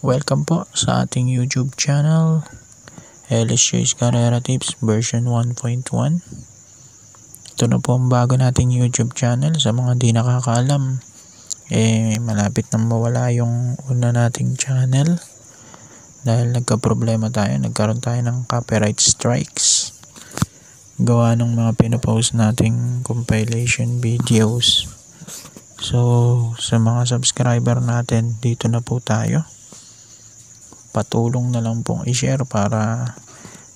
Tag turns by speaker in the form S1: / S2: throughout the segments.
S1: Welcome po sa ating YouTube channel, Elis Choice Carrera Tips version 1.1. Ito na po ang bago nating YouTube channel. Sa mga di nakakaalam, malapit na mawala yung una nating channel dahil nagka-problema tayo, nagkaroon tayo ng copyright strikes gawa ng mga pinopost nating compilation videos. So sa mga subscriber natin, dito na po tayo. Patulong na lang pong i-share para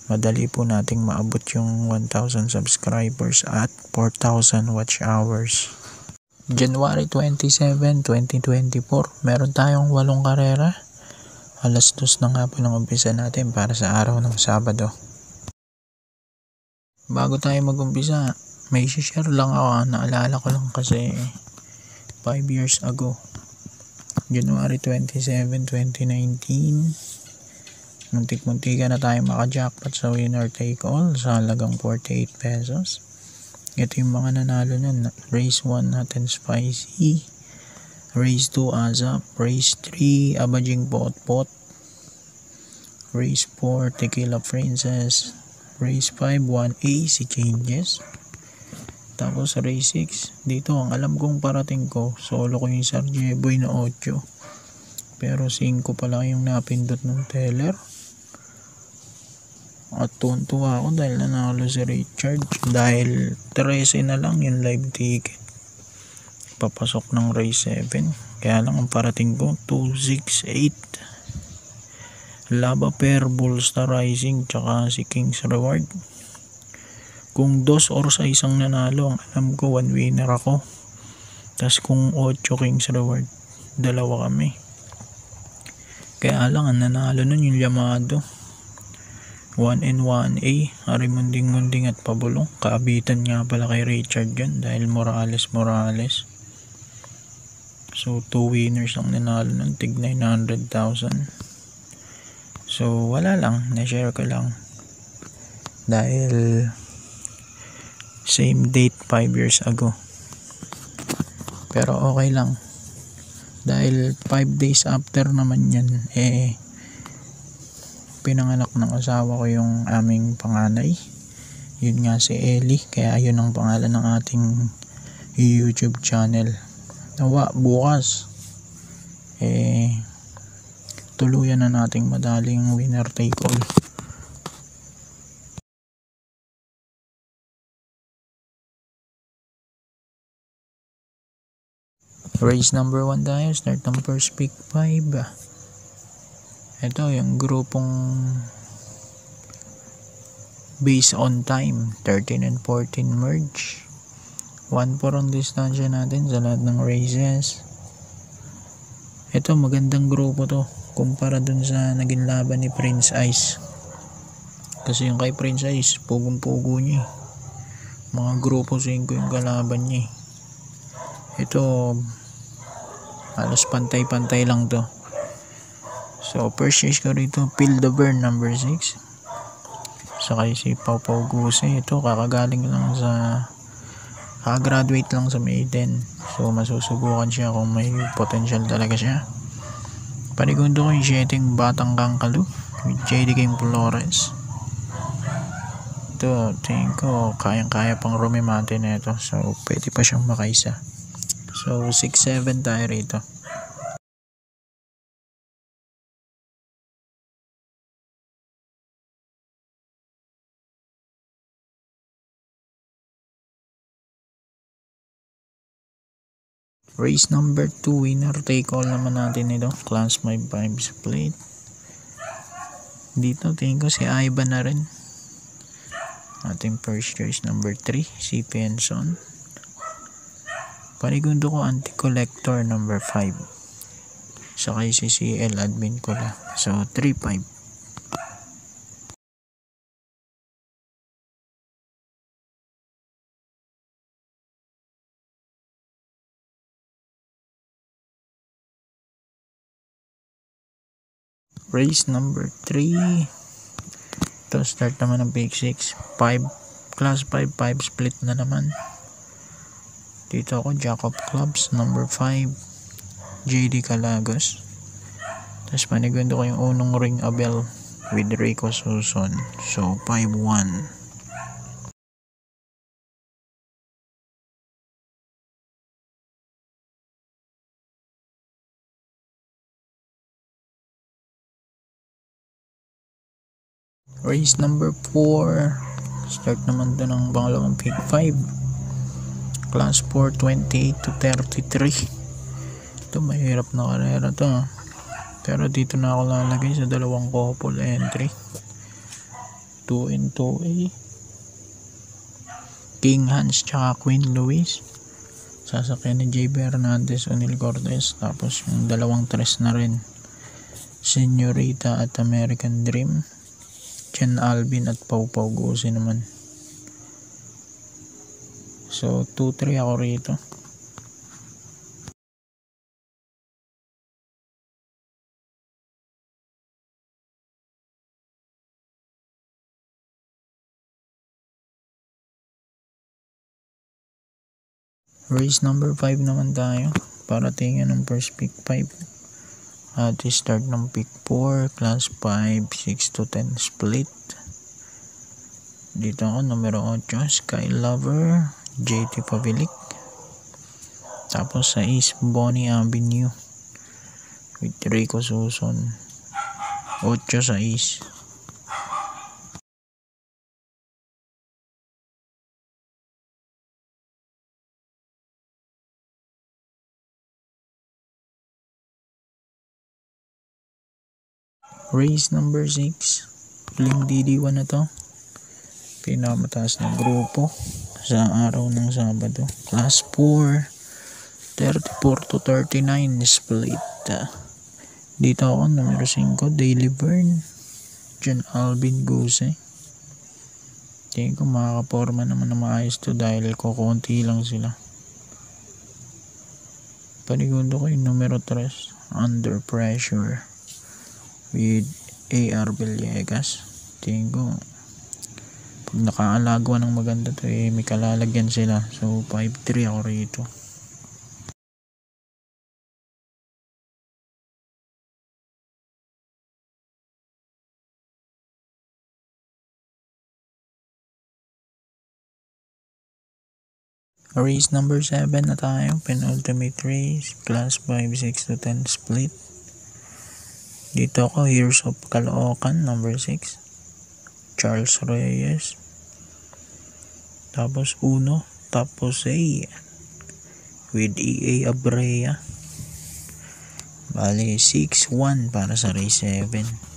S1: madali po nating maabot yung 1,000 subscribers at 4,000 watch hours. January 27, 2024, meron tayong 8 karera. Alas 2 na nga po ng umpisa natin para sa araw ng Sabado. Bago tayo mag-umpisa, may share lang ako. Naalala ko lang kasi 5 years ago, January 27, 2019, muntik-muntika na tayo maka-jackpot sa winner take all sa halagang 48 pesos. Ito yung mga nanalo nun. Race 1 natin spicy, Race 2 azap, Race 3 abajing pot-pot, Race 4 tequila princess, Race 5 1A si changes. Tapos Race 6, dito ang alam kong parating ko, solo ko yung Sarjeboy na 8, pero 5 pala yung napindot ng teller. At tuwan-tuwa ako dahil nanalo si Richard, dahil 13 na lang yung live ticket papasok ng Race 7. Kaya lang ang parating ko 268, Lava Pair, Bullstar Rising, tsaka si King's Reward. Kung 2 or sa isang nanalo, ang alam ko 1 winner ako. Tas kung 8 King's Reward, 2 kami. Kaya lang ang nanalo nun yung Yamado 1N 1A, Arimunding-munding at Pabulong. Kaabitan nga pala kay Richard yun dahil Morales. So 2 winners ang nanalo nun, tig 900,000. So wala lang, na-share ko lang dahil same date 5 years ago. Pero okay lang dahil 5 days after naman yan, pinanganak ng asawa ko yung aming panganay. Yun nga si Eli, kaya yun ang pangalan ng ating YouTube channel. Nawa bukas tuluyan na nating madaling winner take all. Race number 1 tayo, start ng first pick 5. Ito yung grupong based on time, 13 and 14 merge. 1-4 ang distansya natin sa lahat ng races. Ito magandang grupo to kumpara dun sa naging laban ni Prince Ice, kasi yung kay Prince Ice pugong-pugo niya, mga grupo 5 yung kalaban niya. Ito halos pantay-pantay lang to. So first race ko rito, Feel the Burn number 6, sakay si Pau Guse. Ito kakagaling lang sa kakagraduate lang sa maiden, so masusubukan siya kung may potential talaga siya. Panigundo ko yung 7 Batang Kangkalu with JD King Flores. Ito tingin ko kayang-kaya pang rumimante na ito, so pwede pa siyang makaisa. So 6-7 tayo rito. Race number 2, winner take all naman natin ito, class 5 split. Dito tingin ko si Ivan na rin. Ating first choice number 3, si Penson. Panigundo ko anti-collector number 5, sakay si CL admin ko la. So 3-5. Race number 3, ito start naman ng pick 6, 5 class 5 split na naman. Dito ako Jack of Clubs number 5, JD Calagos. Tapos panigundo ko yung unong ring a bell with Rico Suson. So 5-1. Race number 4. Start naman to ng pangalawang pick 5. Class 4, 28 to 33. Ito mahirap na karera to. Pero dito na ako lalagay sa dalawang couple entry. 2 and 2A. King Hans tsaka Queen Louise. Sasakyan ni J. Bernandez, O'Neal Cortez. Tapos yung dalawang tres na rin. Señorita at American Dream. Chen Alvin at Pau Pau Guse naman. So 2-3 ako rito. Race number 5 naman tayo. Para tingnan ng first pick 5. At start ng pick 4. Class 5, 6 to 10 split. Dito ako numero 8. Sky Lover, JT Pavilic. Tapos sa East Bonnie Avenue with Rico Suson. 8 sa East. Race number 6. Huling DD1 na to. Pinamataas na grupo sa araw ng Sabado. Class 4, 34 to 39 split. Dito ako numero 5, Daily Burn, John Alvin Guse. Tingin ko makakaporma naman na maayos to dahil kukunti lang sila. Panigundo ko yung numero 3, Under Pressure with AR Villegas. Tingin ko pag nakaalagwa ng maganda to may kalalagyan sila. So 5-3 ako rito. Race number 7 na tayo. Penultimate race. Class 5, 6 to 10 split. Dito ako, Heroes of Caloocan, number 6. Charles Reyes. Tapos 1, tapos A with EA Abrea. Bali 6-1 para sa race 7.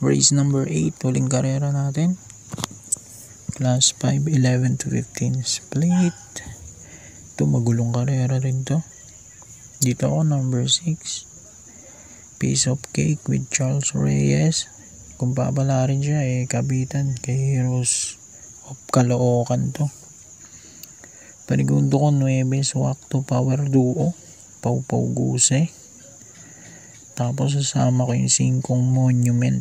S1: Race number 8, huling karera natin. Class 5, 11 to 15 split. Ito magulong karera rin to. Dito ako number 6, Piece of Cake with Charles Reyes. Kung papala rin siya kabitan kay Heroes of Caloocan to. Panigundo ko 9, Swak to Power Duo, Pau Pau Guse. Tapos sasama ko yung 5 Monument,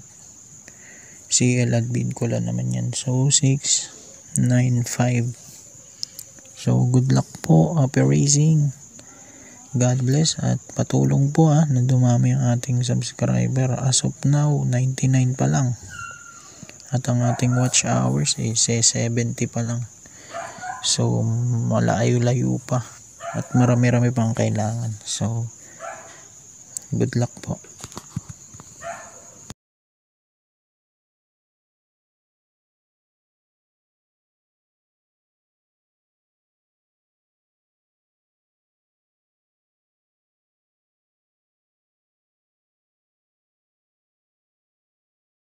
S1: CL at Bidcola naman yan. So 6, 9, 5. So good luck po, happy racing. God bless at patulong po na dumami ang ating subscriber. As of now 99 pa lang. At ang ating watch hours 70 pa lang. So malayo-layo pa. At marami-rami pang kailangan. So good luck po.